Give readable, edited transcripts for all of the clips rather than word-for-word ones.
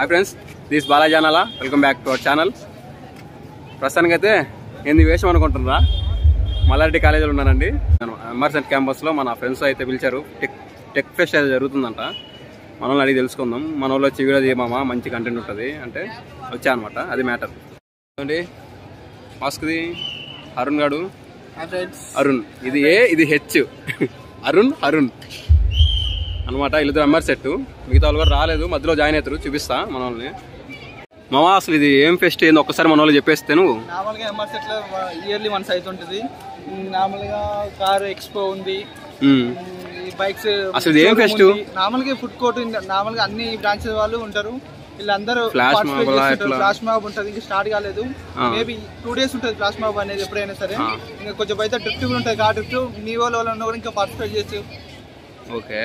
Hi friends, this Balaji అనాలా. Welcome back to our channel. ప్రస్తుతానికైతే ఏంది వేషం అనుకుంటున్నారా? మల్లారెడ్డి కాలేజీలో ఉన్నానండి. నేను ఎంఆర్సెంట్ క్యాంపస్లో మన ఫ్రెండ్స్ అయితే పిలిచారు. టెక్ ఫెస్ట్ అయితే జరుగుతుందంట. మనల్ని అడిగి తెలుసుకుందాం. మన వాళ్ళు వచ్చి వీడియో చేయమా, మంచి కంటెంట్ ఉంటుంది అంటే వచ్చా అనమాట. అది మ్యాటర్ అండి. మాస్క్ది అరుణ్ గాడు, అరుణ్ ఇది ఇది హెచ్ అరుణ్ అనమాట. వీళ్ళిద్దరు ఎంఆర్సెట్, మిగతా వాళ్ళు కూడా రాలేదు, మధ్యలో జాయిన్ అవుతారు. చూపిస్తా మన వాళ్ళని. మామ అసలు ఇది ఏం ఫెస్ట్ ఏంది ఒక్కసారి మన వాళ్ళు చెప్పేస్తే. నువ్వు నార్మల్గా ఎంఆర్సెట్ లో ఇయర్లీ వన్స్ అవుతుంటది. నార్మల్గా కార్ ఎక్స్పో ఉంది, బైక్స్. అసలు ఇది ఏం ఫెస్ట్? నార్మల్గా ఫుడ్ కోర్ట్, నార్మల్గా అన్ని బ్రాంచెస్ వాళ్ళు ఉంటారు. వీళ్ళందరూ ఫ్లాష్ మాబ్ ఉంటుంది. ఇంకా స్టార్ట్ కాలేదు, మేబీ 2 days ఉంటుంది ఫ్లాష్ మాబ్ అనేది. ఎప్పుడైనా సరే ఇంకా కొంచెం అయితే డ్రిఫ్ట్ కూడా ఉంటుంది. కార్ డ్రిఫ్ట్ మీ వాళ్ళు కూడా ఇంకా పార్టిసిపేట్ చేయొచ్చు. Okay.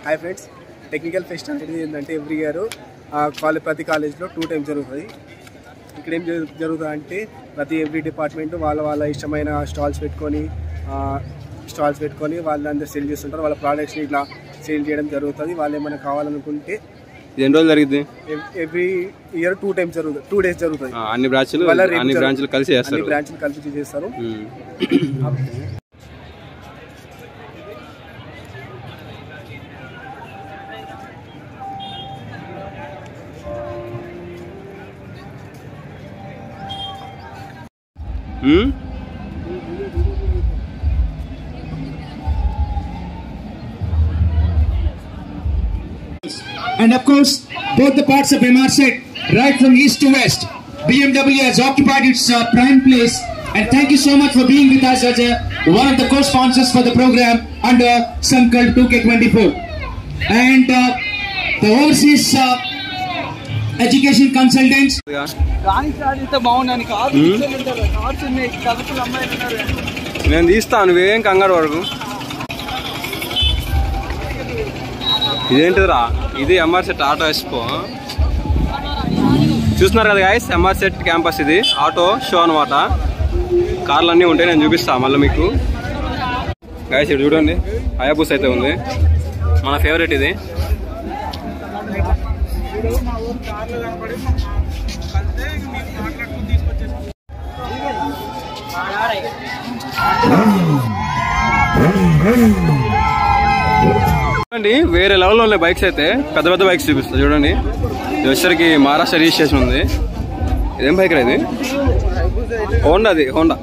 Hi friends, technical pest అనేది ఏంటంటే ఎవ్రీ ఇయర్ ప్రతి కాలేజ్లో 2 times జరుగుతుంది. ఇక్కడ ఏం జరుగుతుంది అంటే ఎవ్రీ డిపార్ట్మెంట్ వాళ్ళ ఇష్టమైన స్టాల్స్ పెట్టుకొని వాళ్ళందరూ సేల్ చేస్తుంటారు. వాళ్ళ ప్రోడక్ట్స్ని ఇట్లా సేల్ చేయడం జరుగుతుంది. వాళ్ళు ఏమైనా కావాలనుకుంటే ఎన్ని రోజులు జరిగింది? ఎవ్రీ ఇయర్ 2 times జరుగుతుంది. 2 days జరుగుతుంది. అన్ని బ్రాంచ్లు కలిసి చేస్తారు. And of course, both the parts of MRSET, right from east to west, BMW has occupied its prime place. And thank you so much for being with us as one of the co-sponsors for the program under Sankalp 2K24. And the overseas education consultants. నేను తీస్తాను, నువ్వేం కంగారు వరకు. ఇదేంటిదిరా? ఇది ఎంఆర్సెట్ auto expo. చూస్తున్నారు కదా guys, ఎంఆర్సెట్ campus ఇది auto show అనమాట. కార్లు అన్నీ ఉంటాయి, నేను చూపిస్తాను మళ్ళీ మీకు. గైస్ ఇక్కడ చూడండి, హయాబుస్ అయితే ఉంది, మన ఫేవరెట్ ఇది. చూడండి, వేరే లెవెల్లో ఉన్నాయి బైక్స్ అయితే. పెద్ద బైక్స్ చూపిస్తా చూడండి. ఇది వచ్చరికి మహారాష్ట్ర రిజిస్ట్రేషన్ ఉంది. ఇదేం బైక్ రా? ఇది హోండా. అది హోండా.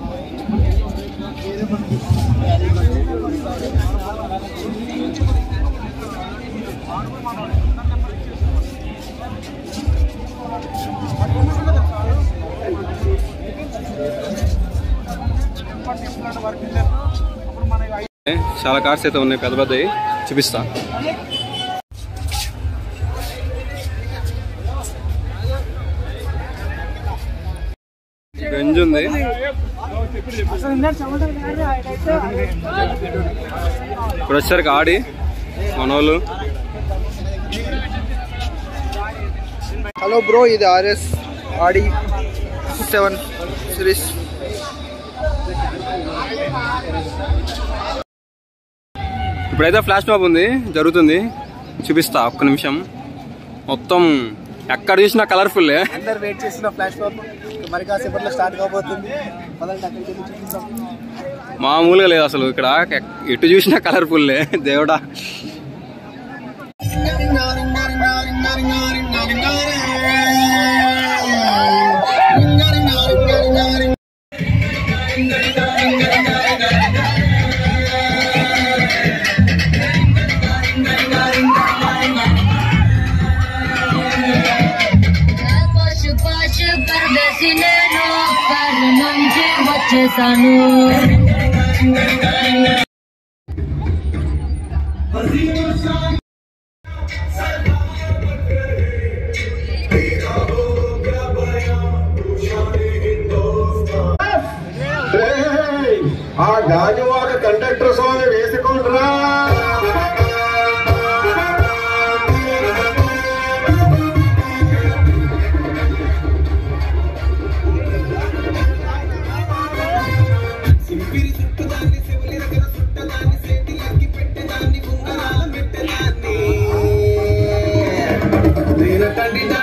చాలా కార్స్ అయితే ఉన్నాయి, పెద్దవి చూపిస్తా. గంజ్ ఉంది. ఇప్పుడు వచ్చారు ఆడి మనోళ్ళు. హలో బ్రో, ఇది ఆర్ఎస్ ఆడి 7 సిరీస్. ఇప్పుడైతే ఫ్లాష్ మాబ్ ఉంది, జరుగుతుంది. చూపిస్తా ఒక్క నిమిషం. మొత్తం ఎక్కడ చూసినా కలర్ఫుల్. అందరు వెయిట్ చేసిన ఫ్లాష్ మాబ్ మరి కాసేపట్లో స్టార్ట్ కాబోతుంది. మామూలుగా లేదు అసలు. ఇక్కడ ఎటు చూసినా కలర్ఫుల్. దేవుడా, ఆ గాజువాక కండక్టర్ స్వామి వేసుకుంటున్నా. Thank you.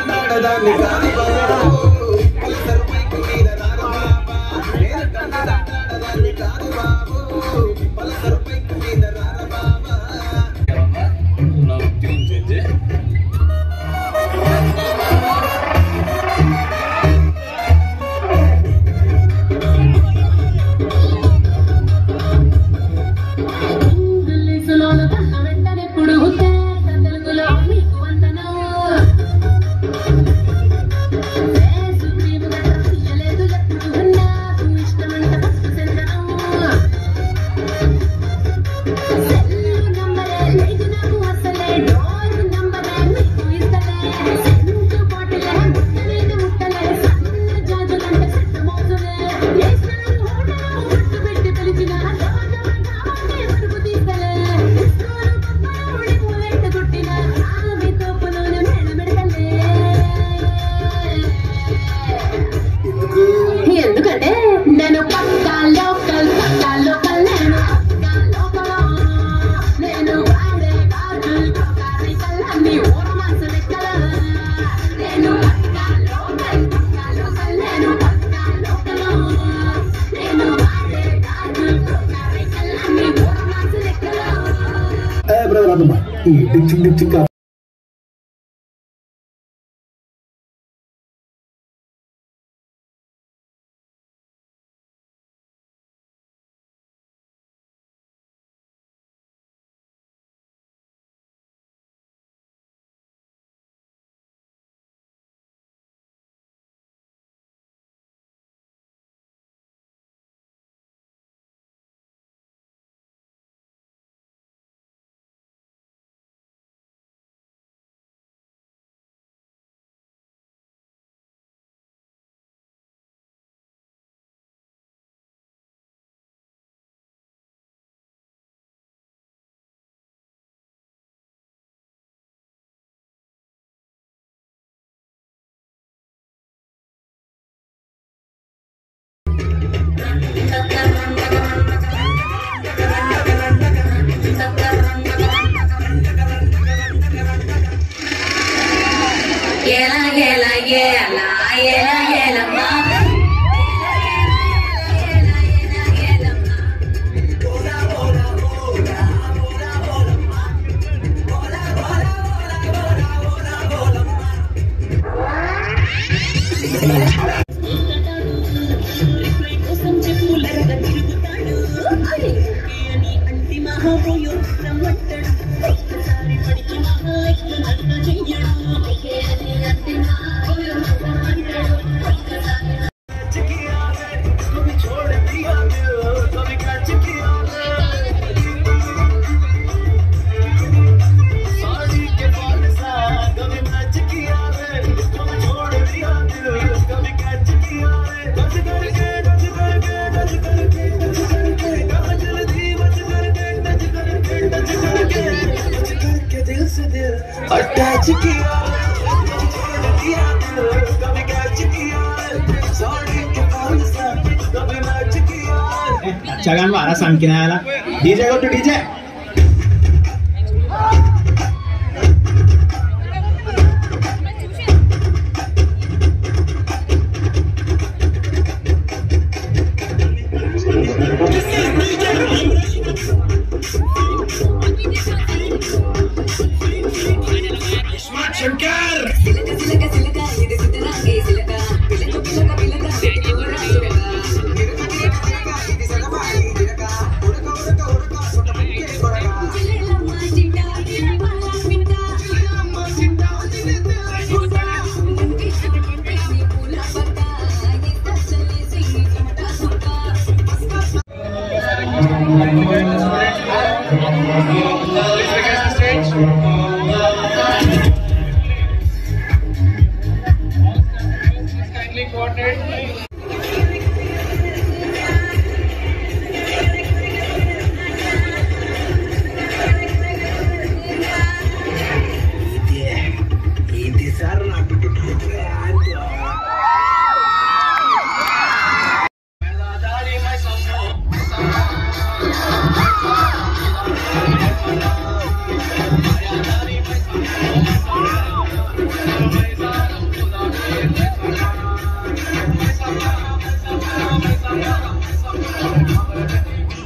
Jangan marah sangkina lah. DJ go to DJ.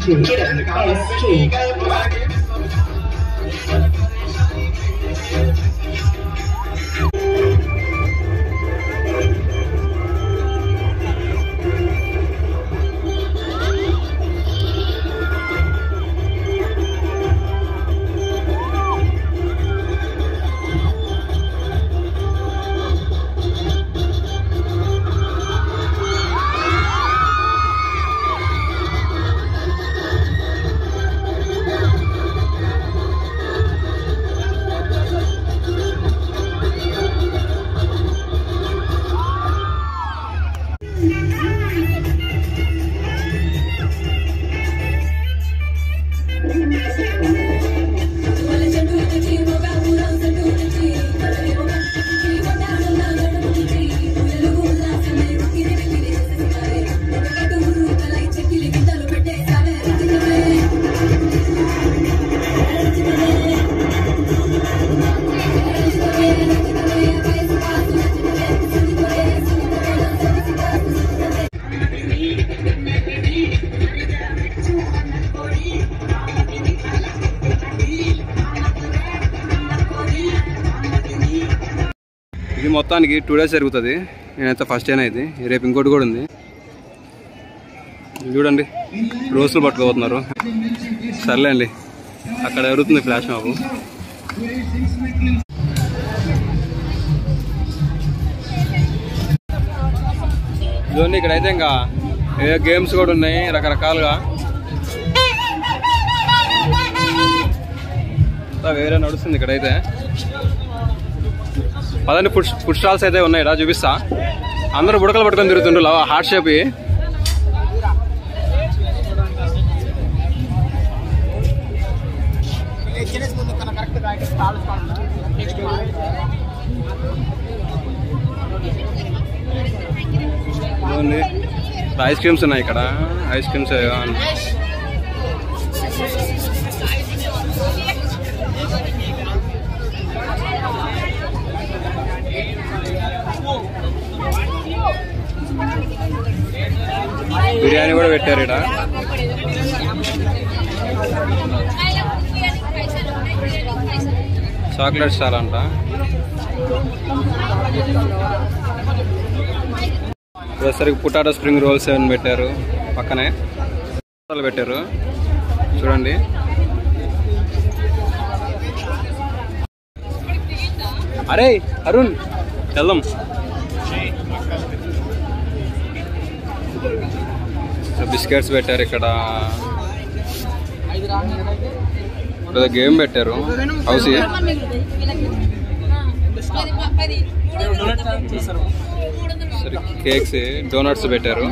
to S2. ఇది మొత్తానికి 2 days జరుగుతుంది. నేనైతే ఫస్ట్ డేనే ఇది. రేపు ఇంకోటి కూడా ఉంది. చూడండి రోజులు పట్టుకోబోతున్నారు. సర్లే అండి, అక్కడ జరుగుతుంది ఫ్లాష్ మాబు. చూడండి ఇక్కడైతే ఇంకా గేమ్స్ కూడా ఉన్నాయి రకరకాలుగా. వేరే నడుస్తుంది ఇక్కడైతే. పదండి ఫుడ్ స్టాల్స్ అయితే ఉన్నాయి. ఇలా చూపిస్తా. అందరూ బుడకలు పట్టుకొని తిరుగుతుండ్రు హార్ట్ షేప్. ఐస్ క్రీమ్స్ ఉన్నాయి ఇక్కడ. ఐస్ క్రీమ్స్ బిర్యానీ కూడా పెట్టారు ఇక్కడ. చాక్లెట్ స్టాల్ అంట. వచ్చేసరికి పొటాటో స్ప్రింగ్ రోల్స్ ఏమైనా పెట్టారు. పక్కనే పెట్టారు చూడండి. అరే అరుణ్ వెళ్దాం. బిస్కెట్స్ పెట్టారు ఇక్కడ. గేమ్ పెట్టారు. హౌస్ సరే కేక్స్ డోనట్స్ పెట్టారు.